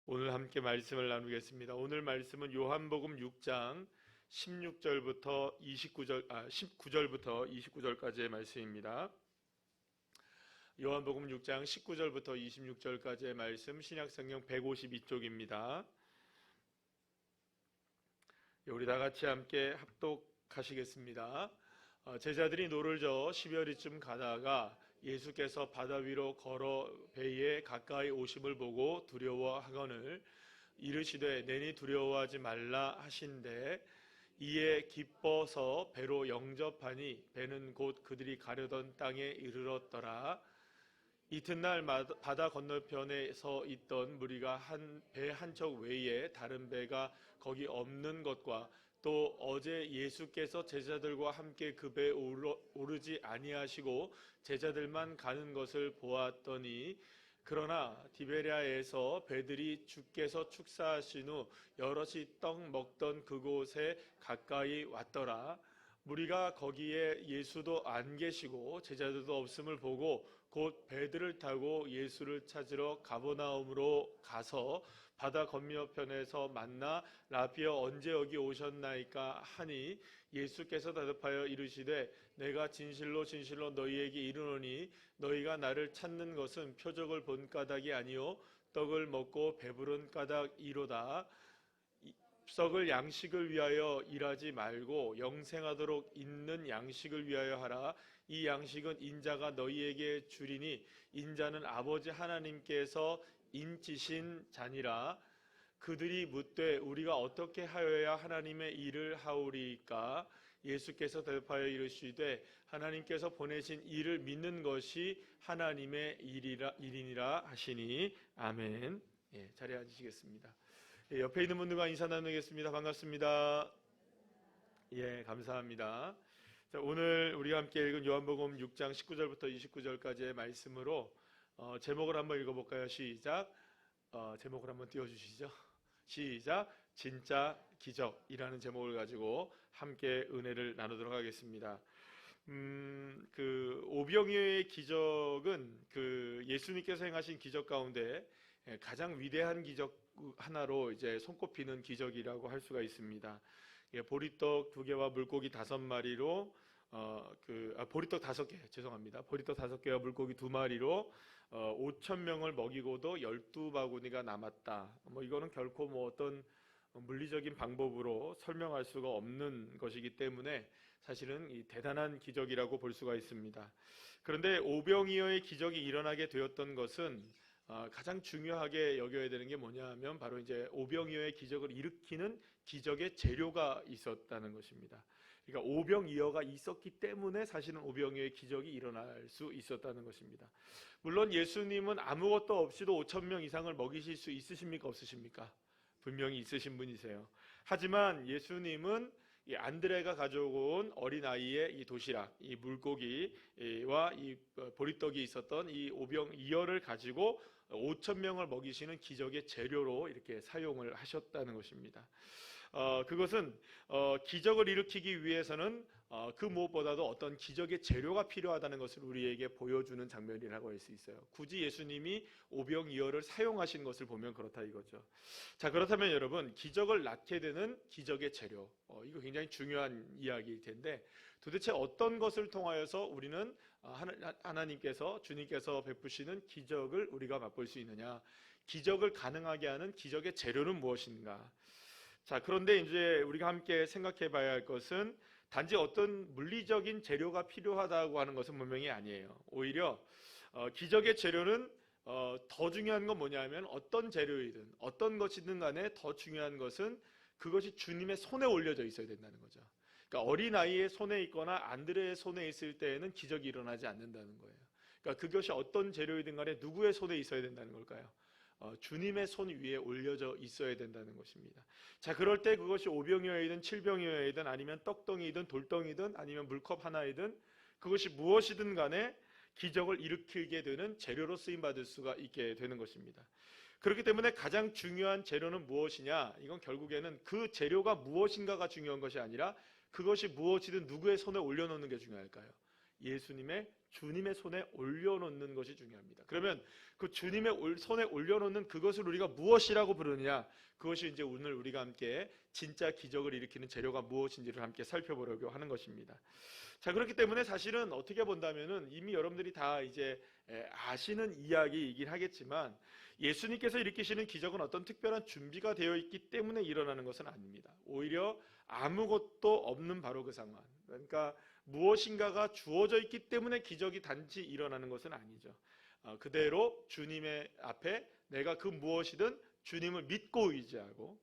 오늘 함께 말씀을 나누겠습니다. 오늘 말씀은 요한복음 6장 16절부터 19절부터 29절까지의 말씀입니다. 요한복음 6장 19절부터 26절까지의 말씀, 신약성경 152쪽입니다. 우리 다 같이 함께 합독하시겠습니다. 제자들이 노를 저어 10여리쯤 가다가 예수께서 바다 위로 걸어 배에 가까이 오심을 보고 두려워하거늘 이르시되 내니 두려워하지 말라 하신대 이에 기뻐서 배로 영접하니 배는 곧 그들이 가려던 땅에 이르렀더라. 이튿날 바다 건너편에 서 있던 무리가 배 한 척 외에 다른 배가 거기 없는 것과 또 어제 예수께서 제자들과 함께 그 배에 오르지 아니하시고 제자들만 가는 것을 보았더니 그러나 디베랴에서 배들이 주께서 축사하신 후 여럿이 떡 먹던 그곳에 가까이 왔더라. 무리가 거기에 예수도 안 계시고 제자들도 없음을 보고 곧 배들을 타고 예수를 찾으러 가버나움으로 가서 바다 건너편에서 만나 라비어 언제 여기 오셨나이까 하니 예수께서 대답하여 이르시되 내가 진실로 진실로 너희에게 이르노니 너희가 나를 찾는 것은 표적을 본 까닭이 아니요 떡을 먹고 배부른 까닭이로다. 썩을 양식을 위하여 일하지 말고 영생하도록 있는 양식을 위하여 하라. 이 양식은 인자가 너희에게 주리니 인자는 아버지 하나님께서 인치신 자니라. 그들이 묻되 우리가 어떻게 하여야 하나님의 일을 하오리까? 예수께서 대답하여 이르시되 하나님께서 보내신 이를 믿는 것이 하나님의 일이니라 하시니 아멘. 자리에 앉으시겠습니다. 옆에 있는 분들과 인사 나누겠습니다. 반갑습니다. 감사합니다. 자, 오늘 우리가 함께 읽은 요한복음 6장 19절부터 29절까지의 말씀으로 제목을 한번 읽어볼까요? 시작. 제목을 한번 띄워주시죠. 시작. 진짜 기적이라는 제목을 가지고 함께 은혜를 나누도록 하겠습니다. 오병이어의 기적은 예수님께서 행하신 기적 가운데 가장 위대한 기적 하나로 이제 손꼽히는 기적이라고 할 수가 있습니다. 보리떡 2개와 물고기 5마리로 보리떡 5개 죄송합니다. 보리떡 5개와 물고기 2마리로 5,000명을 먹이고도 12바구니가 남았다. 이거는 결코 어떤 물리적인 방법으로 설명할 수가 없는 것이기 때문에 사실은 이 대단한 기적이라고 볼 수가 있습니다. 그런데 오병이어의 기적이 일어나게 되었던 것은 가장 중요하게 여겨야 되는 게 뭐냐 하면 바로 이제 오병이어의 기적을 일으키는 기적의 재료가 있었다는 것입니다. 그러니까 오병이어가 있었기 때문에 사실은 오병이어의 기적이 일어날 수 있었다는 것입니다. 물론 예수님은 아무것도 없이도 5,000명 이상을 먹이실 수 있으십니까? 없으십니까? 분명히 있으신 분이세요. 하지만 예수님은 이 안드레가 가져온 어린아이의 이 도시락, 이 물고기와 이 보리떡이 있었던 이 오병이어를 가지고 5,000명을 먹이시는 기적의 재료로 이렇게 사용을 하셨다는 것입니다. 그것은 기적을 일으키기 위해서는 그 무엇보다도 어떤 기적의 재료가 필요하다는 것을 우리에게 보여주는 장면이라고 할 수 있어요. 굳이 예수님이 오병이어를 사용하신 것을 보면 그렇다 이거죠. 자, 그렇다면 여러분, 기적을 낳게 되는 기적의 재료, 이거 굉장히 중요한 이야기일 텐데 도대체 어떤 것을 통하여서 우리는 하나님께서 주님께서 베푸시는 기적을 우리가 맛볼 수 있느냐, 기적을 가능하게 하는 기적의 재료는 무엇인가? 자, 그런데 이제 우리가 함께 생각해 봐야 할 것은 단지 어떤 물리적인 재료가 필요하다고 하는 것은 분명히 아니에요. 오히려 기적의 재료는 더 중요한 건 뭐냐면 어떤 재료이든 어떤 것이든 간에 더 중요한 것은 그것이 주님의 손에 올려져 있어야 된다는 거죠. 그러니까 어린아이의 손에 있거나 안드레의 손에 있을 때에는 기적이 일어나지 않는다는 거예요. 그러니까 그것이 어떤 재료이든 간에 누구의 손에 있어야 된다는 걸까요? 주님의 손 위에 올려져 있어야 된다는 것입니다. 자, 그럴 때 그것이 오병이어이든 칠병이어이든 아니면 떡덩이든 돌덩이든 아니면 물컵 하나이든 그것이 무엇이든 간에 기적을 일으키게 되는 재료로 쓰임받을 수가 있게 되는 것입니다. 그렇기 때문에 가장 중요한 재료는 무엇이냐? 이건 결국에는 그 재료가 무엇인가가 중요한 것이 아니라 그것이 무엇이든 누구의 손에 올려놓는 게 중요할까요? 예수님의 주님의 손에 올려놓는 것이 중요합니다. 그러면 그 주님의 손에 올려놓는 그것을 우리가 무엇이라고 부르느냐, 그것이 이제 오늘 우리가 함께 진짜 기적을 일으키는 재료가 무엇인지를 함께 살펴보려고 하는 것입니다. 자, 그렇기 때문에 사실은 어떻게 본다면은 이미 여러분들이 다 이제 아시는 이야기이긴 하겠지만, 예수님께서 일으키시는 기적은 어떤 특별한 준비가 되어 있기 때문에 일어나는 것은 아닙니다. 오히려 아무것도 없는 바로 그 상황, 그러니까 무엇인가가 주어져 있기 때문에 기적이 단지 일어나는 것은 아니죠. 그대로 주님의 앞에 내가 그 무엇이든 주님을 믿고 의지하고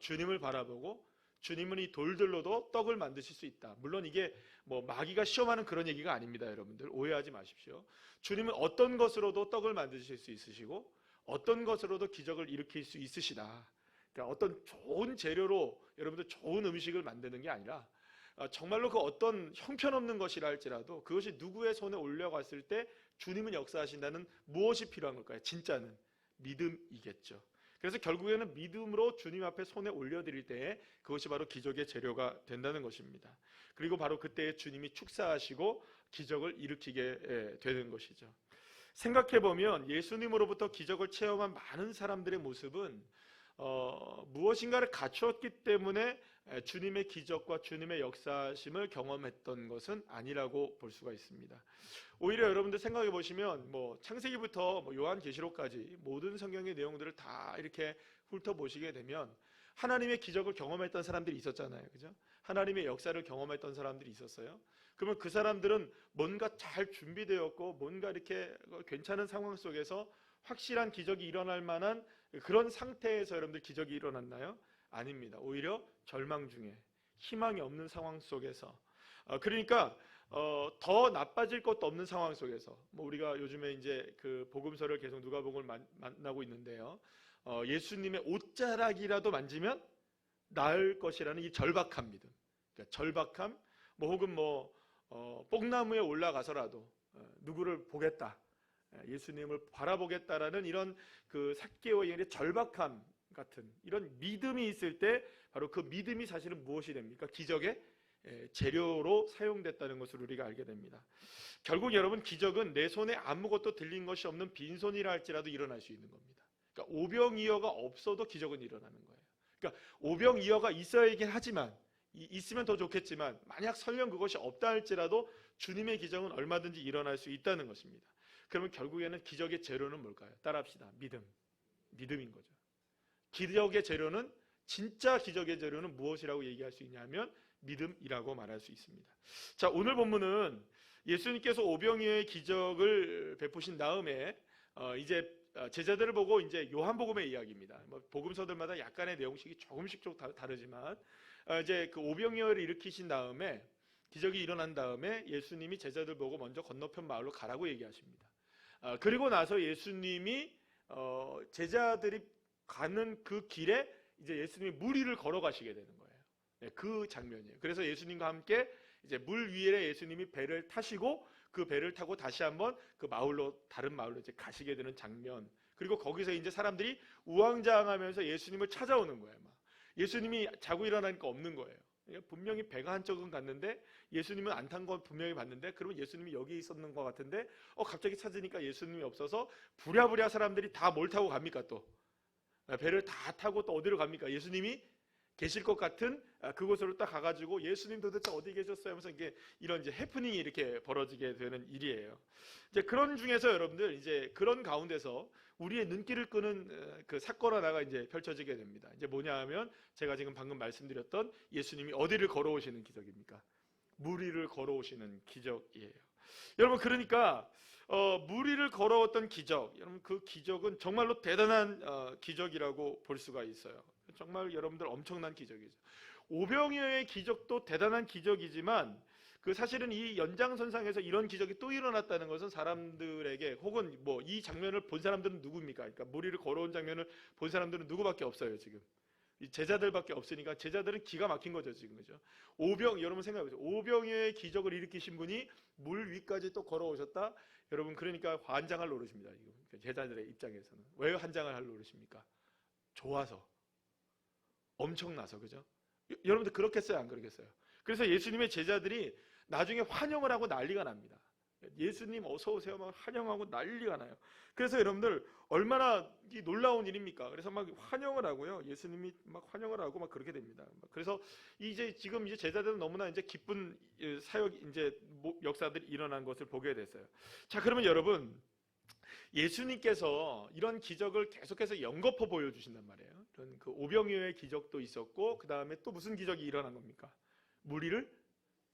주님을 바라보고, 주님은 이 돌들로도 떡을 만드실 수 있다. 물론 이게 뭐 마귀가 시험하는 그런 얘기가 아닙니다. 여러분들 오해하지 마십시오. 주님은 어떤 것으로도 떡을 만드실 수 있으시고 어떤 것으로도 기적을 일으킬 수 있으시다. 그러니까 어떤 좋은 재료로 여러분들 좋은 음식을 만드는 게 아니라 정말로 그 어떤 형편없는 것이라 할지라도 그것이 누구의 손에 올려갔을 때 주님은 역사하신다는 무엇이 필요한 걸까요? 진짜는 믿음이겠죠. 그래서 결국에는 믿음으로 주님 앞에 손에 올려드릴 때에 그것이 바로 기적의 재료가 된다는 것입니다. 그리고 바로 그때에 주님이 축사하시고 기적을 일으키게 되는 것이죠. 생각해보면 예수님으로부터 기적을 체험한 많은 사람들의 모습은 무엇인가를 갖추었기 때문에 주님의 기적과 주님의 역사심을 경험했던 것은 아니라고 볼 수가 있습니다. 오히려 여러분들 생각해 보시면 창세기부터 요한계시록까지 모든 성경의 내용들을 다 이렇게 훑어보시게 되면 하나님의 기적을 경험했던 사람들이 있었잖아요. 그죠? 하나님의 역사를 경험했던 사람들이 있었어요. 그러면 그 사람들은 뭔가 잘 준비되었고 뭔가 이렇게 괜찮은 상황 속에서 확실한 기적이 일어날 만한 그런 상태에서 여러분들 기적이 일어났나요? 아닙니다. 오히려 절망 중에 희망이 없는 상황 속에서, 그러니까 더 나빠질 것도 없는 상황 속에서, 우리가 요즘에 이제 그 복음서를 계속 누가복음을 만나고 있는데요. 예수님의 옷자락이라도 만지면 나을 것이라는 이 절박한 믿음, 그러니까 절박함, 혹은 뽕나무에 올라가서라도 누구를 보겠다, 예수님을 바라보겠다라는 이런 그 삭개오의 절박함 같은 이런 믿음이 있을 때 바로 그 믿음이 사실은 무엇이 됩니까? 기적의 재료로 사용됐다는 것을 우리가 알게 됩니다. 결국 여러분, 기적은 내 손에 아무것도 들린 것이 없는 빈손이라 할지라도 일어날 수 있는 겁니다. 그러니까 오병이어가 없어도 기적은 일어나는 거예요. 그러니까 오병이어가 있어야긴 하지만, 있으면 더 좋겠지만, 만약 설령 그것이 없다 할지라도 주님의 기적은 얼마든지 일어날 수 있다는 것입니다. 그러면 결국에는 기적의 재료는 뭘까요? 따라합시다. 믿음인 거죠. 기적의 재료는, 진짜 기적의 재료는 무엇이라고 얘기할 수 있냐면 믿음이라고 말할 수 있습니다. 자, 오늘 본문은 예수님께서 오병이어의 기적을 베푸신 다음에 이제 제자들을 보고 이제 요한복음의 이야기입니다. 복음서들마다 약간의 내용식이 조금씩 좀 다르지만 이제 그 오병이어를 일으키신 다음에, 기적이 일어난 다음에 예수님이 제자들 보고 먼저 건너편 마을로 가라고 얘기하십니다. 그리고 나서 예수님이 제자들이 가는 그 길에 이제 예수님이 물 위를 걸어가시게 되는 거예요. 네, 그 장면이에요. 그래서 예수님과 함께 이제 물 위에 예수님이 배를 타시고 그 배를 타고 다시 한번 그 마을로, 다른 마을로 이제 가시게 되는 장면. 그리고 거기서 이제 사람들이 우왕좌왕하면서 예수님을 찾아오는 거예요. 예수님이 자고 일어나니까 없는 거예요. 분명히 배가 한쪽은 갔는데 예수님은 안 탄 건 분명히 봤는데, 그러면 예수님이 여기 있었는 것 같은데 갑자기 찾으니까 예수님이 없어서 부랴부랴 사람들이 다 뭘 타고 갑니까? 또 배를 다 타고 또 어디로 갑니까? 예수님이 계실 것 같은 그곳으로 딱 가가지고 예수님 도대체 어디 계셨어요? 하면서 이런 이제 해프닝이 이렇게 벌어지게 되는 일이에요. 이제 그런 중에서 여러분들, 이제 그런 가운데서 우리의 눈길을 끄는 그 사건 하나가 이제 펼쳐지게 됩니다. 이제 뭐냐 하면 제가 지금 방금 말씀드렸던 예수님이 어디를 걸어오시는 기적입니까? 물 위를 걸어오시는 기적이에요. 여러분, 그러니까 물 위를 걸어왔던 기적, 여러분 그 기적은 정말로 대단한 기적이라고 볼 수가 있어요. 정말 여러분들 엄청난 기적이죠. 오병이어의 기적도 대단한 기적이지만 그 사실은 이 연장선상에서 이런 기적이 또 일어났다는 것은 사람들에게, 혹은 이 장면을 본 사람들은 누구입니까? 그러니까 물 위를 걸어온 장면을 본 사람들은 누구밖에 없어요. 지금 이 제자들밖에 없으니까 제자들은 기가 막힌 거죠. 지금, 그죠? 여러분 생각해보세요. 오병이어의 기적을 일으키신 분이 물 위까지 또 걸어오셨다. 여러분, 그러니까 환장할 노릇입니다. 제자들의 입장에서는. 왜 환장을 할 노릇입니까? 좋아서, 엄청나서, 그죠? 여러분들 그렇겠어요, 안 그러겠어요? 그래서 예수님의 제자들이 나중에 환영을 하고 난리가 납니다. 예수님 어서 오세요 막 환영하고 난리가 나요. 그래서 여러분들 얼마나 이 놀라운 일입니까? 그래서 막 환영을 하고요. 예수님이 막 환영을 하고 막 그렇게 됩니다. 그래서 이제 지금 이제 제자들은 너무나 이제 기쁜 사역 이제 역사들이 일어난 것을 보게 됐어요. 자, 그러면 여러분 예수님께서 이런 기적을 계속해서 연거푸 보여주신단 말이에요. 이런 그 오병이어의 기적도 있었고 그 다음에 또 무슨 기적이 일어난 겁니까? 무리를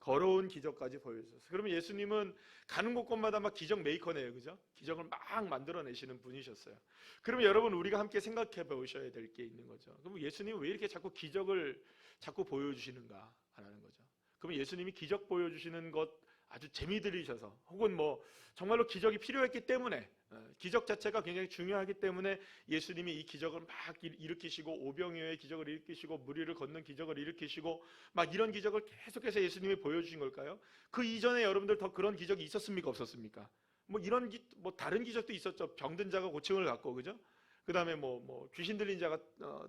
걸어온 기적까지 보여주셨어요. 그러면 예수님은 가는 곳곳마다 막 기적 메이커네요, 그죠? 기적을 막 만들어내시는 분이셨어요. 그러면 여러분 우리가 함께 생각해 보셔야 될 게 있는 거죠. 그럼 예수님은 왜 이렇게 자꾸 기적을 자꾸 보여주시는가 하는 거죠. 그러면 예수님이 기적 보여주시는 것 아주 재미 들이셔서 혹은 뭐 정말로 기적이 필요했기 때문에 기적 자체가 굉장히 중요하기 때문에 예수님이 이 기적을 막 일으키시고 오병이어의 기적을 일으키시고 무리를 걷는 기적을 일으키시고 막 이런 기적을 계속해서 예수님이 보여주신 걸까요? 그 이전에 여러분들 더 그런 기적이 있었습니까? 없었습니까? 뭐 이런 뭐 다른 기적도 있었죠. 병든 자가 고침을 갖고, 그죠? 그 다음에 뭐 귀신 들린 자가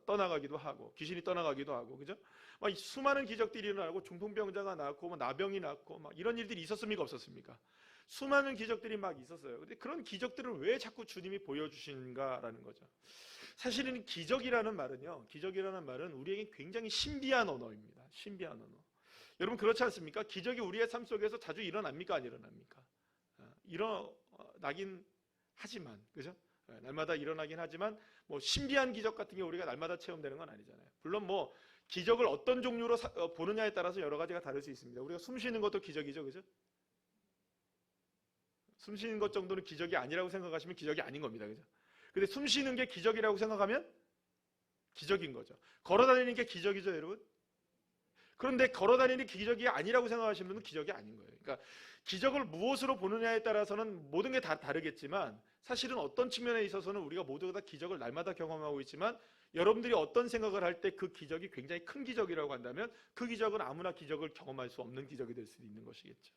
떠나가기도 하고 귀신이 떠나가기도 하고, 그죠? 막 수많은 기적들이 일어나고 중풍병자가 낫고 뭐 나병이 낫고 막 이런 일들이 있었습니까? 없었습니까? 수많은 기적들이 막 있었어요. 근데 그런 기적들을 왜 자꾸 주님이 보여주시는가라는 거죠. 사실은 기적이라는 말은 우리에게 굉장히 신비한 언어입니다. 신비한 언어. 여러분 그렇지 않습니까? 기적이 우리의 삶 속에서 자주 일어납니까? 안 일어납니까? 일어나긴 하지만, 그죠? 날마다 일어나긴 하지만 뭐 신비한 기적 같은 게 우리가 날마다 체험되는 건 아니잖아요. 물론 뭐 기적을 어떤 종류로 보느냐에 따라서 여러 가지가 다를 수 있습니다. 우리가 숨 쉬는 것도 기적이죠, 그죠? 숨 쉬는 것 정도는 기적이 아니라고 생각하시면 기적이 아닌 겁니다, 그죠? 근데 숨 쉬는 게 기적이라고 생각하면 기적인 거죠. 걸어다니는 게 기적이죠, 여러분. 그런데 걸어다니는 기적이 아니라고 생각하시는 분은 기적이 아닌 거예요. 그러니까 기적을 무엇으로 보느냐에 따라서는 모든 게 다 다르겠지만 사실은 어떤 측면에 있어서는 우리가 모두가 다 기적을 날마다 경험하고 있지만 여러분들이 어떤 생각을 할 때 그 기적이 굉장히 큰 기적이라고 한다면 그 기적은 아무나 기적을 경험할 수 없는 기적이 될 수도 있는 것이겠죠.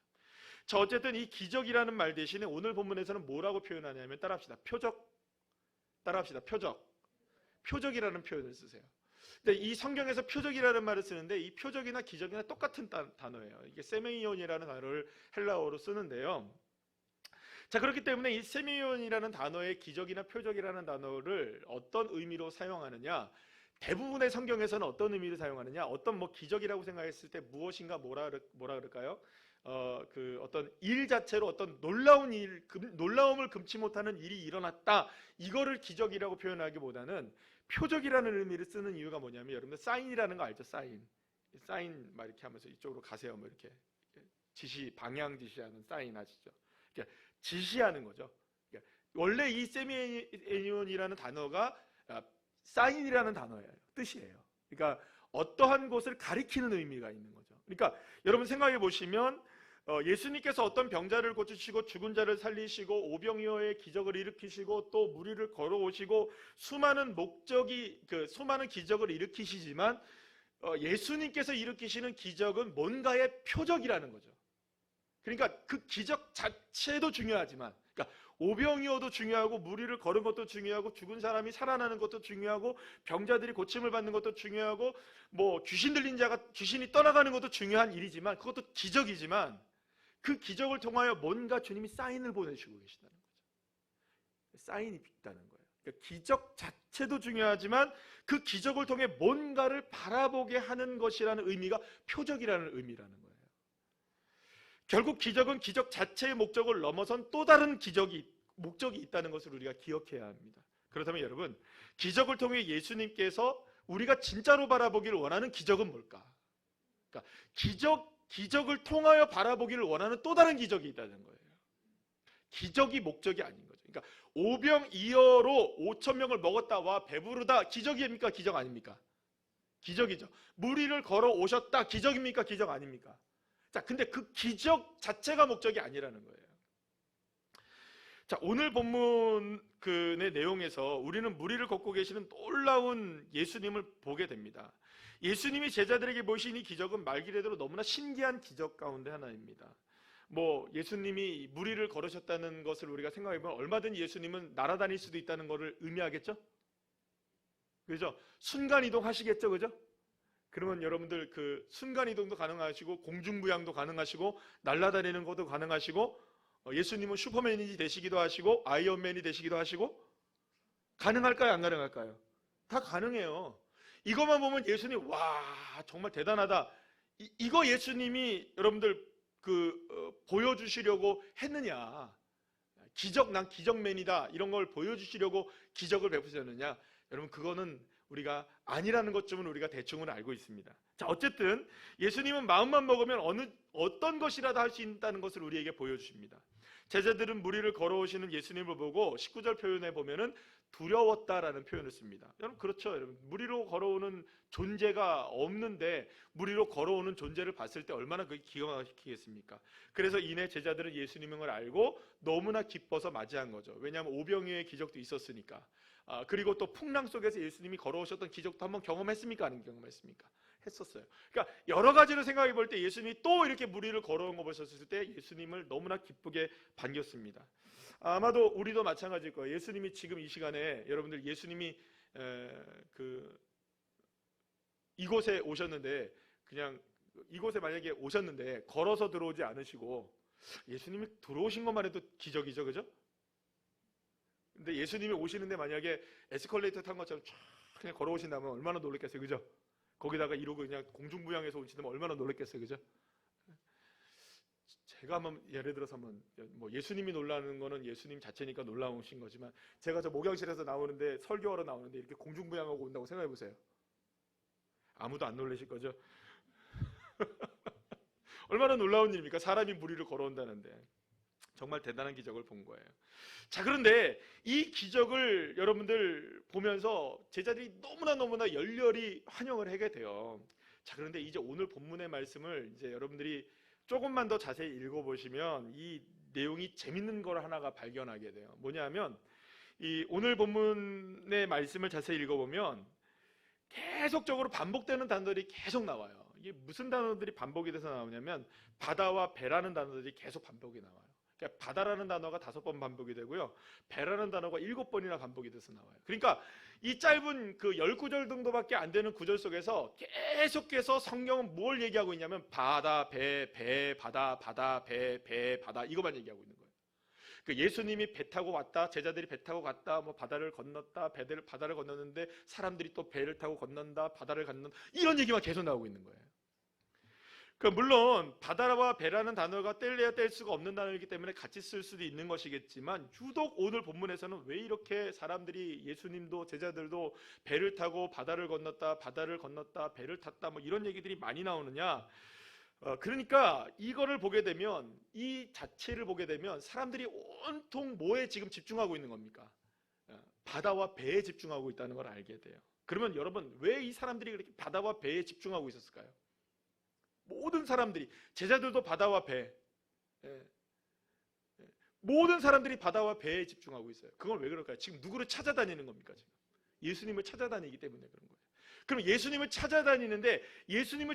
자, 어쨌든 이 기적이라는 말 대신에 오늘 본문에서는 뭐라고 표현하냐면 따라합시다. 표적이라는 표현을 쓰세요. 근데 이 성경에서 표적이라는 말을 쓰는데 이 표적이나 기적이나 똑같은 단어예요. 이게 세메이온이라는 단어를 헬라어로 쓰는데요. 자, 그렇기 때문에 이 세메이온이라는 단어의 기적이나 표적이라는 단어를 어떤 의미로 사용하느냐? 대부분의 성경에서는 어떤 의미로 사용하느냐? 어떤 뭐 기적이라고 생각했을 때 무엇인가 뭐라 그럴까요? 그 어떤 일 자체로 어떤 놀라움을 금치 못하는 일이 일어났다. 이거를 기적이라고 표현하기보다는 표적이라는 의미를 쓰는 이유가 뭐냐면 여러분들 사인이라는 거 알죠? 사인 막 이렇게 하면서 이쪽으로 가세요. 뭐 이렇게 방향 지시하는 사인 아시죠? 그러니까 지시하는 거죠. 그러니까 원래 이 세미에니온이라는 단어가 사인이라는 단어예요. 뜻이에요. 그러니까 어떠한 곳을 가리키는 의미가 있는 거죠. 그러니까 여러분 생각해 보시면 예수님께서 어떤 병자를 고치시고 죽은 자를 살리시고 오병이어의 기적을 일으키시고 또 무리를 걸어오시고 수많은 기적을 일으키시지만 예수님께서 일으키시는 기적은 뭔가의 표적이라는 거죠. 그러니까 그 기적 자체도 중요하지만, 그러니까 오병이어도 중요하고 무리를 걸은 것도 중요하고 죽은 사람이 살아나는 것도 중요하고 병자들이 고침을 받는 것도 중요하고 뭐 귀신 들린 자가 귀신이 떠나가는 것도 중요한 일이지만 그것도 기적이지만 그 기적을 통하여 뭔가 주님이 사인을 보내주고 계시다는 거죠. 사인이 있다는 거예요. 그러니까 기적 자체도 중요하지만 그 기적을 통해 뭔가를 바라보게 하는 것이라는 의미가 표적이라는 의미라는 거예요. 결국 기적은 기적 자체의 목적을 넘어선 또 다른 목적이 있다는 것을 우리가 기억해야 합니다. 그렇다면 여러분, 기적을 통해 예수님께서 우리가 진짜로 바라보기를 원하는 기적은 뭘까? 그러니까 기적을 통하여 바라보기를 원하는 또 다른 기적이 있다는 거예요. 기적이 목적이 아닌 거죠. 그러니까 오병이어로 5천 명을 먹었다 와 배부르다 기적입니까? 기적 아닙니까? 기적이죠. 무리를 걸어 오셨다 기적입니까? 기적 아닙니까? 자, 근데 그 기적 자체가 목적이 아니라는 거예요. 자, 오늘 본문의 내용에서 우리는 무리를 걷고 계시는 놀라운 예수님을 보게 됩니다. 예수님이 제자들에게 보이신 이 기적은 말 그대로 너무나 신기한 기적 가운데 하나입니다. 뭐 예수님이 무리를 걸으셨다는 것을 우리가 생각해보면 얼마든지 예수님은 날아다닐 수도 있다는 것을 의미하겠죠? 그죠? 순간이동 하시겠죠? 그죠? 그러면 여러분들 그 순간이동도 가능하시고 공중부양도 가능하시고 날아다니는 것도 가능하시고 예수님은 슈퍼맨이 되시기도 하시고 아이언맨이 되시기도 하시고 가능할까요? 안 가능할까요? 다 가능해요. 이것만 보면 예수님 와 정말 대단하다. 이거 예수님이 여러분들 보여주시려고 했느냐? 난 기적맨이다 이런 걸 보여주시려고 기적을 베푸셨느냐? 여러분 그거는 우리가 아니라는 것쯤은 우리가 대충은 알고 있습니다. 자 어쨌든 예수님은 마음만 먹으면 어떤 것이라도 할 수 있다는 것을 우리에게 보여주십니다. 제자들은 무리를 걸어오시는 예수님을 보고 19절 표현에 보면은 두려웠다라는 표현을 씁니다. 여러분 그렇죠. 여러분 무리로 걸어오는 존재가 없는데 무리로 걸어오는 존재를 봤을 때 얼마나 그게 기가 막히겠습니까? 그래서 이내 제자들은 예수님을 알고 너무나 기뻐서 맞이한 거죠. 왜냐하면 오병이어의 기적도 있었으니까. 그리고 또 풍랑 속에서 예수님이 걸어오셨던 기적도 한번 경험했습니까? 안 경험했습니까? 했었어요. 그러니까 여러 가지로 생각해 볼 때 예수님이 또 이렇게 무리를 걸어온 거 보셨을 때 예수님을 너무나 기쁘게 반겼습니다. 아마도 우리도 마찬가지일 거예요. 예수님이 지금 이 시간에 여러분들 예수님이 이곳에 오셨는데 그냥 이곳에 만약에 오셨는데 걸어서 들어오지 않으시고 예수님이 들어오신 것만 해도 기적이죠, 그죠? 근데 예수님이 오시는데 만약에 에스컬레이터 탄 것처럼 쫙 그냥 걸어오신다면 얼마나 놀랐겠어요, 그죠? 거기다가 이러고 그냥 공중부양해서 오시면 얼마나 놀랐겠어요, 그죠? 제가 한번 예를 들어서 한번 뭐 예수님이 놀라는 거는 예수님 자체니까 놀라우신 거지만 제가 저 목양실에서 나오는데 설교하러 나오는데 이렇게 공중부양하고 온다고 생각해 보세요. 아무도 안 놀라실 거죠? 얼마나 놀라운 일입니까? 사람이 무리를 걸어온다는데 정말 대단한 기적을 본 거예요. 자 그런데 이 기적을 여러분들 보면서 제자들이 너무나 열렬히 환영을 하게 돼요. 자 그런데 이제 오늘 본문의 말씀을 이제 여러분들이 조금만 더 자세히 읽어보시면 이 내용이 재밌는 걸 하나가 발견하게 돼요. 뭐냐면 이 오늘 본문의 말씀을 자세히 읽어보면 계속적으로 반복되는 단어들이 계속 나와요. 이게 무슨 단어들이 반복이 돼서 나오냐면 바다와 배라는 단어들이 계속 반복이 나와요. 그러니까 바다라는 단어가 5번 반복이 되고요. 배라는 단어가 7번이나 반복이 돼서 나와요. 그러니까 이 짧은 10구절 정도밖에 안 되는 구절 속에서 계속해서 성경은 뭘 얘기하고 있냐면 바다, 배, 바다, 배, 바다 이거만 얘기하고 있는 거예요. 예수님이 배 타고 왔다, 제자들이 배 타고 갔다, 뭐 바다를 건넜다, 바다를 건넜는데 사람들이 또 배를 타고 건넌다, 바다를 건넌다 이런 얘기만 계속 나오고 있는 거예요. 물론 바다와 배라는 단어가 뗄래야 뗄 수가 없는 단어이기 때문에 같이 쓸 수도 있는 것이겠지만 유독 오늘 본문에서는 왜 이렇게 사람들이 예수님도 제자들도 배를 타고 바다를 건넜다, 배를 탔다 뭐 이런 얘기들이 많이 나오느냐? 그러니까 이거를 보게 되면 이 자체를 보게 되면 사람들이 온통 뭐에 지금 집중하고 있는 겁니까? 바다와 배에 집중하고 있다는 걸 알게 돼요. 그러면 여러분 왜 이 사람들이 그렇게 바다와 배에 집중하고 있었을까요? 모든 사람들이 제자들도 바다와 배 모든 사람들이 바다와 배에 집중하고 있어요. 그건 왜 그럴까요? 지금 누구를 찾아다니는 겁니까? 지금 예수님을 찾아다니기 때문에 그런 거예요. 그럼 예수님을 찾아다니는데 예수님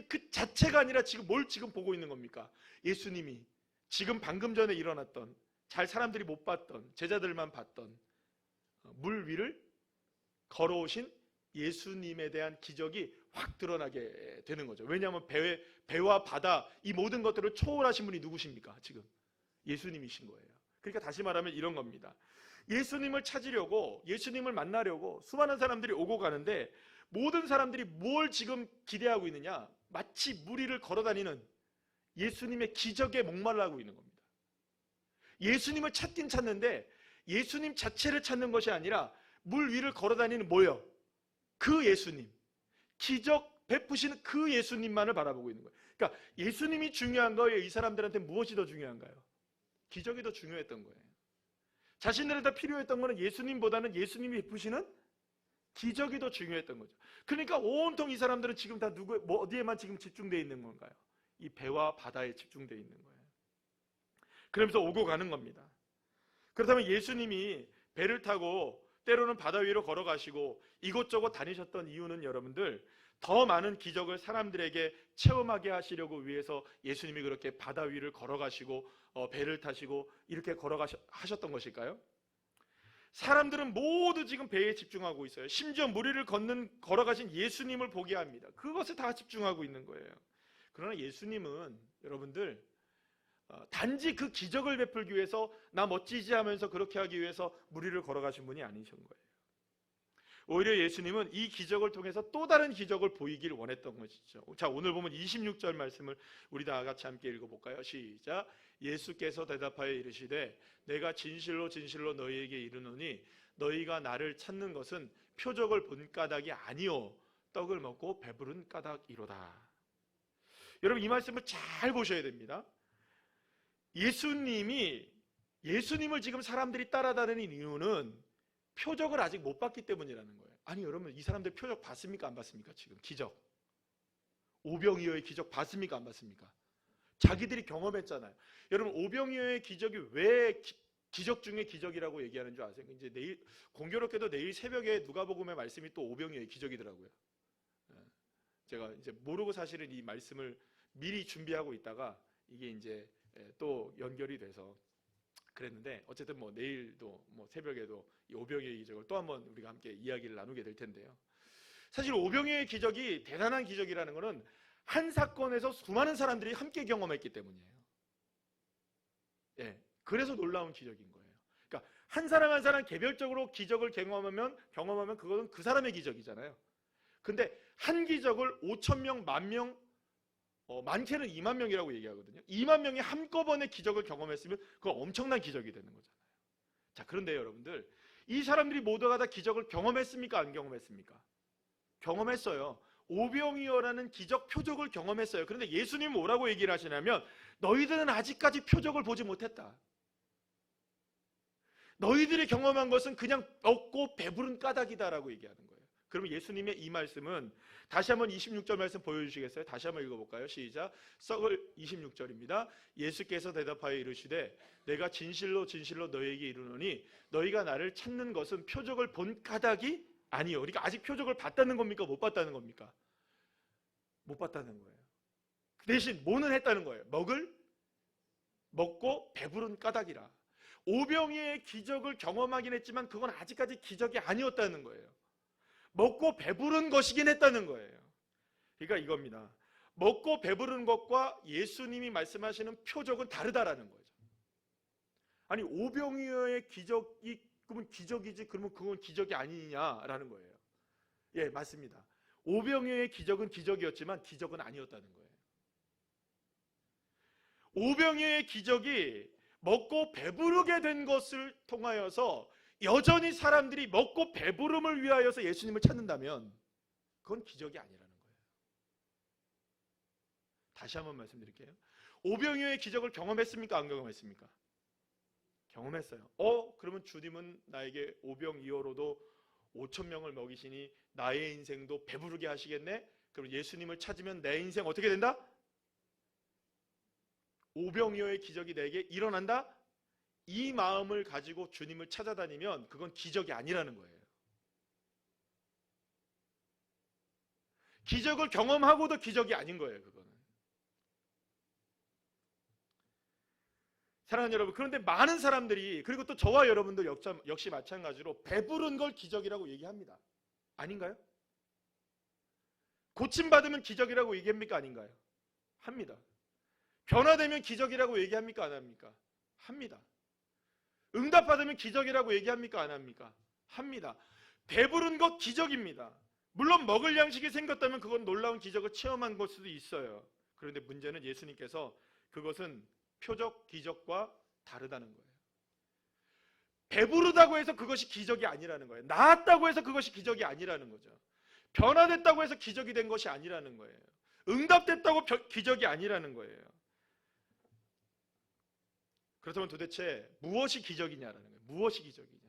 그 자체가 아니라 지금 뭘 지금 보고 있는 겁니까? 예수님이 지금 방금 전에 일어났던 잘 사람들이 못 봤던 제자들만 봤던 물 위를 걸어오신 예수님에 대한 기적이 확 드러나게 되는 거죠. 왜냐하면 배와 바다 이 모든 것들을 초월하신 분이 누구십니까? 지금 예수님이신 거예요. 그러니까 다시 말하면 이런 겁니다. 예수님을 찾으려고 예수님을 만나려고 수많은 사람들이 오고 가는데 모든 사람들이 뭘 지금 기대하고 있느냐? 마치 무리를 걸어다니는 예수님의 기적에 목말라하고 있는 겁니다. 예수님을 찾긴 찾는데 예수님 자체를 찾는 것이 아니라 물 위를 걸어다니는 뭐예요? 그 예수님, 기적 베푸시는 그 예수님만을 바라보고 있는 거예요. 그러니까 예수님이 중요한 거예요? 이 사람들한테 무엇이 더 중요한가요? 기적이 더 중요했던 거예요. 자신들한테 필요했던 거는 예수님보다는 예수님이 베푸시는 기적이 더 중요했던 거죠. 그러니까 온통 이 사람들은 지금 다 어디에만 지금 집중되어 있는 건가요? 이 배와 바다에 집중되어 있는 거예요. 그러면서 오고 가는 겁니다. 그렇다면 예수님이 배를 타고 때로는 바다 위로 걸어가시고 이곳저곳 다니셨던 이유는 여러분들 더 많은 기적을 사람들에게 체험하게 하시려고 위해서 예수님이 그렇게 바다 위를 걸어가시고 배를 타시고 이렇게 하셨던 것일까요? 사람들은 모두 지금 배에 집중하고 있어요. 심지어 무리를 걸어가신 예수님을 보게 합니다. 그것에 다 집중하고 있는 거예요. 그러나 예수님은 여러분들 단지 그 기적을 베풀기 위해서 나 멋지지 하면서 그렇게 하기 위해서 무리를 걸어가신 분이 아니신 거예요. 오히려 예수님은 이 기적을 통해서 또 다른 기적을 보이길 원했던 것이죠. 자, 오늘 보면 26절 말씀을 우리 다 같이 함께 읽어볼까요? 시작. 예수께서 대답하여 이르시되 내가 진실로 진실로 너희에게 이르노니 너희가 나를 찾는 것은 표적을 본 까닭이 아니요 떡을 먹고 배부른 까닭이로다. 여러분, 이 말씀을 잘 보셔야 됩니다. 예수님을 지금 사람들이 따라다니는 이유는 표적을 아직 못 봤기 때문이라는 거예요. 아니 여러분, 이 사람들 표적 봤습니까? 안 봤습니까? 지금 기적, 오병이어의 기적 봤습니까? 안 봤습니까? 자기들이 경험했잖아요. 여러분, 오병이어의 기적이 왜 기적 중에 기적이라고 얘기하는 줄 아세요? 이제 내일 공교롭게도 내일 새벽에 누가복음의 말씀이 또 오병이어의 기적이더라고요. 제가 이제 모르고 사실은 이 말씀을 미리 준비하고 있다가 이게 이제 또 연결이 돼서 그랬는데, 어쨌든 뭐 내일도 뭐 새벽에도 이 오병이어의 기적을 또 한번 우리가 함께 이야기를 나누게 될 텐데요. 사실 오병이어의 기적이 대단한 기적이라는 것은 한 사건에서 수많은 사람들이 함께 경험했기 때문이에요. 예, 그래서 놀라운 기적인 거예요. 그러니까 한 사람 한 사람 개별적으로 기적을 경험하면 그거는 그 사람의 기적이잖아요. 근데 한 기적을 5,000명, 10,000명, 많게는 2만 명이라고 얘기하거든요. 2만 명이 한꺼번에 기적을 경험했으면 그건 엄청난 기적이 되는 거잖아요. 자, 그런데 여러분들, 이 사람들이 모두가 다 기적을 경험했습니까? 안 경험했습니까? 경험했어요. 오병이어라는 기적 표적을 경험했어요. 그런데 예수님은 뭐라고 얘기를 하시냐면 너희들은 아직까지 표적을 보지 못했다. 너희들이 경험한 것은 그냥 먹고 배부른 까닭이다라고 얘기하는 거예요. 그러면 예수님의 이 말씀은 다시 한번 26절 말씀 보여주시겠어요? 다시 한번 읽어볼까요? 시작. 썩을 26절입니다. 예수께서 대답하여 이르시되 내가 진실로 진실로 너희에게 이르노니 너희가 나를 찾는 것은 표적을 본 까닭이 아니요. 그러니까 아직 표적을 봤다는 겁니까? 못 봤다는 겁니까? 못 봤다는 거예요. 대신 뭐는 했다는 거예요? 먹고 배부른 까닭이라. 오병이어의 기적을 경험하긴 했지만 그건 아직까지 기적이 아니었다는 거예요. 먹고 배부른 것이긴 했다는 거예요. 그러니까 이겁니다. 먹고 배부른 것과 예수님이 말씀하시는 표적은 다르다라는 거죠. 아니 오병이어의 기적이 그러면 기적이지 그러면 그건 기적이 아니냐라는 거예요. 예, 맞습니다. 오병이어의 기적은 기적이었지만 기적은 아니었다는 거예요. 오병이어의 기적이 먹고 배부르게 된 것을 통하여서 여전히 사람들이 먹고 배부름을 위하여서 예수님을 찾는다면 그건 기적이 아니라는 거예요. 다시 한번 말씀드릴게요. 오병이어의 기적을 경험했습니까? 안 경험했습니까? 경험했어요. 그러면 주님은 나에게 오병이어로도 5,000명을 먹이시니 나의 인생도 배부르게 하시겠네? 그럼 예수님을 찾으면 내 인생 어떻게 된다? 오병이어의 기적이 내게 일어난다? 이 마음을 가지고 주님을 찾아다니면 그건 기적이 아니라는 거예요. 기적을 경험하고도 기적이 아닌 거예요. 그거는. 사랑하는 여러분, 그런데 많은 사람들이, 그리고 또 저와 여러분도 역시 마찬가지로 배부른 걸 기적이라고 얘기합니다. 아닌가요? 고침받으면 기적이라고 얘기합니까? 아닌가요? 합니다. 변화되면 기적이라고 얘기합니까? 안 합니까? 합니다. 응답받으면 기적이라고 얘기합니까? 안 합니까? 합니다. 배부른 것 기적입니다. 물론 먹을 양식이 생겼다면 그건 놀라운 기적을 체험한 걸 수도 있어요. 그런데 문제는 예수님께서 그것은 표적, 기적과 다르다는 거예요. 배부르다고 해서 그것이 기적이 아니라는 거예요. 나았다고 해서 그것이 기적이 아니라는 거죠. 변화됐다고 해서 기적이 된 것이 아니라는 거예요. 응답됐다고 기적이 아니라는 거예요. 그렇다면 도대체 무엇이 기적이냐라는 거예요. 무엇이 기적이냐.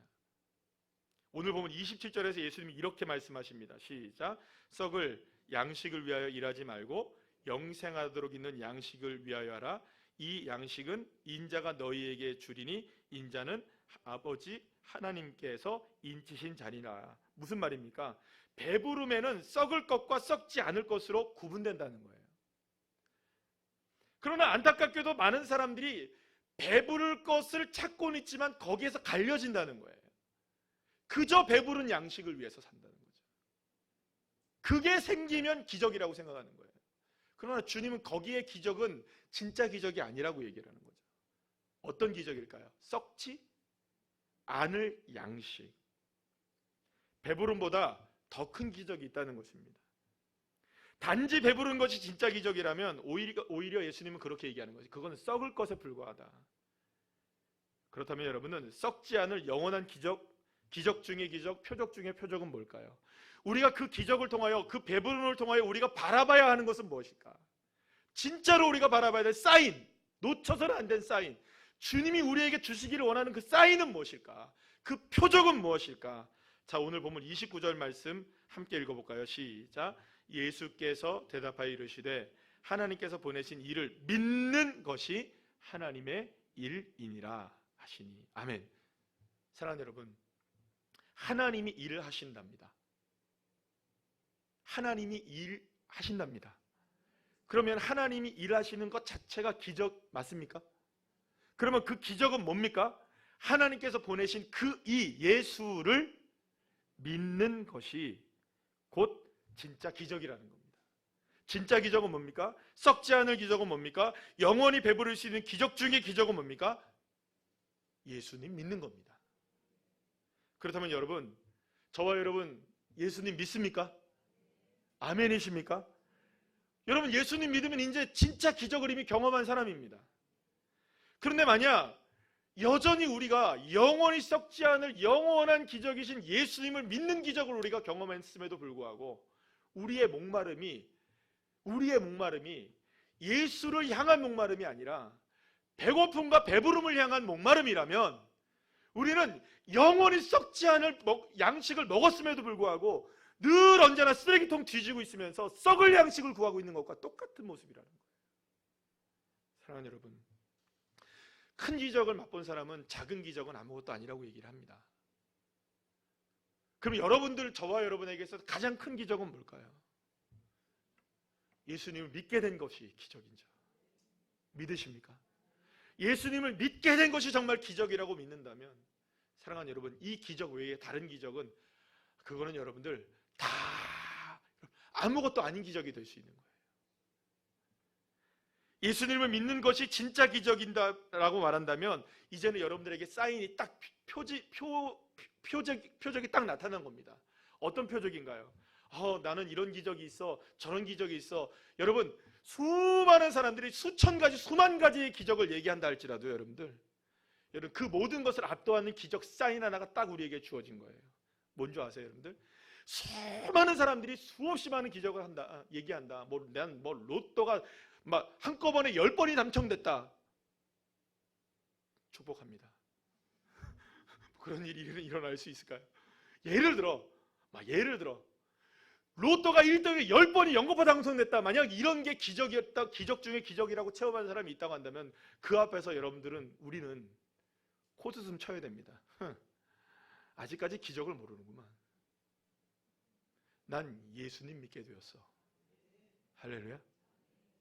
오늘 보면 27절에서 예수님이 이렇게 말씀하십니다. 시작. 썩을 양식을 위하여 일하지 말고 영생하도록 있는 양식을 위하여 하라. 이 양식은 인자가 너희에게 주리니 인자는 아버지 하나님께서 인치신 자니라. 무슨 말입니까? 배부름에는 썩을 것과 썩지 않을 것으로 구분된다는 거예요. 그러나 안타깝게도 많은 사람들이 배부를 것을 찾고는 있지만 거기에서 갈려진다는 거예요. 그저 배부른 양식을 위해서 산다는 거죠. 그게 생기면 기적이라고 생각하는 거예요. 그러나 주님은 거기에 기적은 진짜 기적이 아니라고 얘기를 하는 거죠. 어떤 기적일까요? 썩지 않을 양식. 배부름보다 더 큰 기적이 있다는 것입니다. 단지 배부른 것이 진짜 기적이라면 오히려 예수님은 그렇게 얘기하는 거지. 그거는 썩을 것에 불과하다. 그렇다면 여러분은 썩지 않을 영원한 기적 중의 기적, 표적 중의 표적은 뭘까요? 우리가 그 기적을 통하여, 그 배부름을 통하여 우리가 바라봐야 하는 것은 무엇일까? 진짜로 우리가 바라봐야 될 사인, 놓쳐서는 안 된 사인, 주님이 우리에게 주시기를 원하는 그 사인은 무엇일까? 그 표적은 무엇일까? 자, 오늘 본문 29절 말씀 함께 읽어볼까요? 시작. 예수께서 대답하여 이르시되 하나님께서 보내신 이를 믿는 것이 하나님의 일이니라 하시니. 아멘. 사랑하는 여러분, 하나님이 일을 하신답니다. 하나님이 일하신답니다. 그러면 하나님이 일하시는 것 자체가 기적 맞습니까? 그러면 그 기적은 뭡니까? 하나님께서 보내신 그 이 예수를 믿는 것이 곧 진짜 기적이라는 겁니다. 진짜 기적은 뭡니까? 썩지 않을 기적은 뭡니까? 영원히 배부를 수 있는 기적 중의 기적은 뭡니까? 예수님 믿는 겁니다. 그렇다면 여러분, 저와 여러분 예수님 믿습니까? 아멘이십니까? 여러분, 예수님 믿으면 이제 진짜 기적을 이미 경험한 사람입니다. 그런데 만약 여전히 우리가 영원히 썩지 않을 영원한 기적이신 예수님을 믿는 기적을 우리가 경험했음에도 불구하고 우리의 목마름이 예수를 향한 목마름이 아니라 배고픔과 배부름을 향한 목마름이라면 우리는 영원히 썩지 않을 양식을 먹었음에도 불구하고 늘 언제나 쓰레기통 뒤지고 있으면서 썩을 양식을 구하고 있는 것과 똑같은 모습이라는 거예요. 사랑하는 여러분, 큰 기적을 맛본 사람은 작은 기적은 아무것도 아니라고 얘기를 합니다. 그럼 여러분들, 저와 여러분에게서 가장 큰 기적은 뭘까요? 예수님을 믿게 된 것이 기적인지 믿으십니까? 예수님을 믿게 된 것이 정말 기적이라고 믿는다면 사랑하는 여러분, 이 기적 외에 다른 기적은 그거는 여러분들 다 아무것도 아닌 기적이 될 수 있는 거예요. 예수님을 믿는 것이 진짜 기적이라고 말한다면 이제는 여러분들에게 사인이 딱 표적이 딱 나타난 겁니다. 어떤 표적인가요? 나는 이런 기적이 있어, 저런 기적이 있어. 여러분, 수많은 사람들이 수천 가지, 수만 가지의 기적을 얘기한다 할지라도 여러분 그 모든 것을 압도하는 기적 사인 하나가 딱 우리에게 주어진 거예요. 뭔지 아세요, 여러분들? 수많은 사람들이 수없이 많은 기적을 얘기한다. 난 로또가 막 한꺼번에 10번이 당첨됐다. 축복합니다. 그런 일이 일어날 수 있을까요? 예를 들어 로또가 1등에 10번이 연거푸 당첨됐다. 만약 이런 게 기적이었다, 기적 중에 기적이라고 체험한 사람이 있다고 한다면 그 앞에서 우리는 코웃음 쳐야 됩니다. 아직까지 기적을 모르는구만. 난 예수님 믿게 되었어. 할렐루야.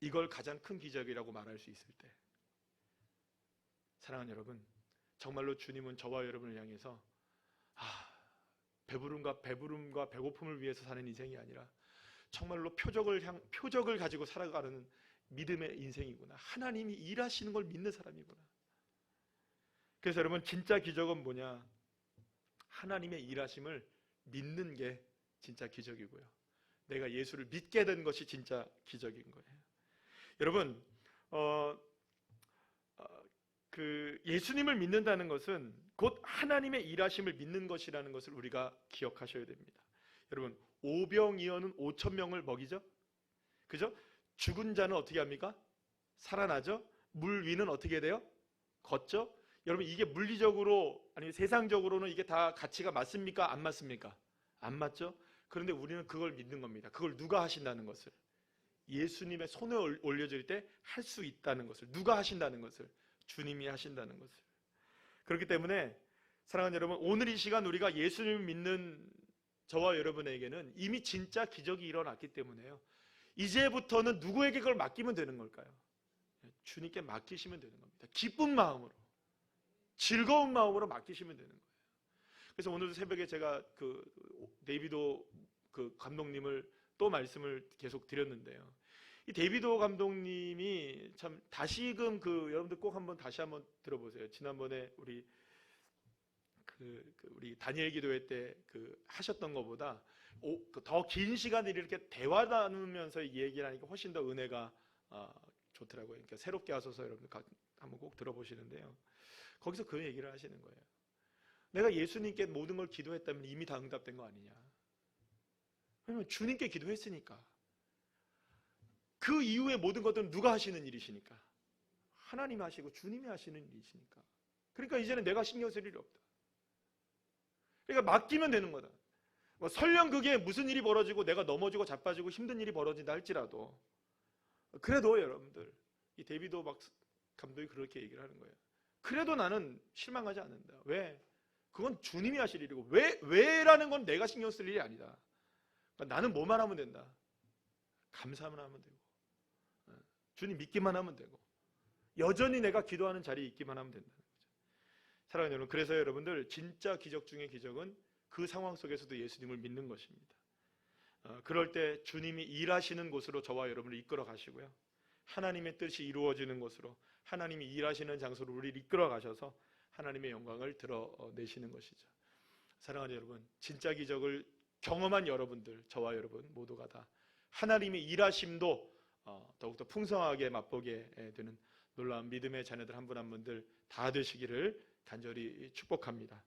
이걸 가장 큰 기적이라고 말할 수 있을 때, 사랑하는 여러분, 정말로 주님은 저와 여러분을 향해서 배부름과 배고픔을 위해서 사는 인생이 아니라 정말로 표적을 가지고 살아가는 믿음의 인생이구나. 하나님이 일하시는 걸 믿는 사람이구나. 그래서 여러분, 진짜 기적은 뭐냐? 하나님의 일하심을 믿는 게 진짜 기적이고요. 내가 예수를 믿게 된 것이 진짜 기적인 거예요. 여러분, 예수님을 믿는다는 것은 곧 하나님의 일하심을 믿는 것이라는 것을 우리가 기억하셔야 됩니다. 여러분, 오병이어는 5,000명을 먹이죠? 그죠? 죽은 자는 어떻게 합니까? 살아나죠? 물 위는 어떻게 돼요? 걷죠? 여러분, 이게 물리적으로 아니면 세상적으로는 이게 다 가치가 맞습니까? 안 맞습니까? 안 맞죠? 그런데 우리는 그걸 믿는 겁니다. 그걸 누가 하신다는 것을, 예수님의 손에 올려질 때 할 수 있다는 것을, 누가 하신다는 것을, 주님이 하신다는 것을. 그렇기 때문에 사랑하는 여러분, 오늘 이 시간 우리가 예수님을 믿는 저와 여러분에게는 이미 진짜 기적이 일어났기 때문에요, 이제부터는 누구에게 그걸 맡기면 되는 걸까요? 주님께 맡기시면 되는 겁니다. 기쁜 마음으로, 즐거운 마음으로 맡기시면 되는 거예요. 그래서 오늘 새벽에 제가 데이비도 감독님을 또 말씀을 계속 드렸는데요, 이 데이비도 감독님이 참 다시금 여러분들 꼭 다시 한번 들어보세요. 지난번에 우리 우리 다니엘 기도회 때 하셨던 것보다 더 긴 시간을 이렇게 대화 나누면서 얘기를 하니까 훨씬 더 은혜가 좋더라고요. 그러니까 새롭게 하셔서 여러분들 한번 꼭 들어보시는데요. 거기서 그 얘기를 하시는 거예요. 내가 예수님께 모든 걸 기도했다면 이미 다 응답된 거 아니냐. 왜냐면 주님께 기도했으니까. 그 이후에 모든 것들은 누가 하시는 일이시니까. 하나님이 하시고 주님이 하시는 일이시니까. 그러니까 이제는 내가 신경 쓸 일이 없다. 그러니까 맡기면 되는 거다. 설령 그게 무슨 일이 벌어지고 내가 넘어지고 자빠지고 힘든 일이 벌어진다 할지라도 그래도 여러분들 이 데이비도 감독이 그렇게 얘기를 하는 거예요. 그래도 나는 실망하지 않는다. 왜? 그건 주님이 하실 일이고 왜라는 건 내가 신경 쓸 일이 아니다. 그러니까 나는 뭐만 하면 된다. 감사만 하면 되고 주님 믿기만 하면 되고 여전히 내가 기도하는 자리에 있기만 하면 된다는 거죠. 사랑하는 여러분, 그래서 여러분들 진짜 기적 중의 기적은 그 상황 속에서도 예수님을 믿는 것입니다. 그럴 때 주님이 일하시는 곳으로 저와 여러분을 이끌어 가시고요. 하나님의 뜻이 이루어지는 곳으로 하나님이 일하시는 장소로 우리를 이끌어 가셔서 하나님의 영광을 드러내시는 것이죠. 사랑하는 여러분, 진짜 기적을 경험한 여러분들, 저와 여러분 모두가 다 하나님의 일하심도 더욱더 풍성하게 맛보게 되는 놀라운 믿음의 자녀들 한 분 한 분들 다 되시기를 간절히 축복합니다.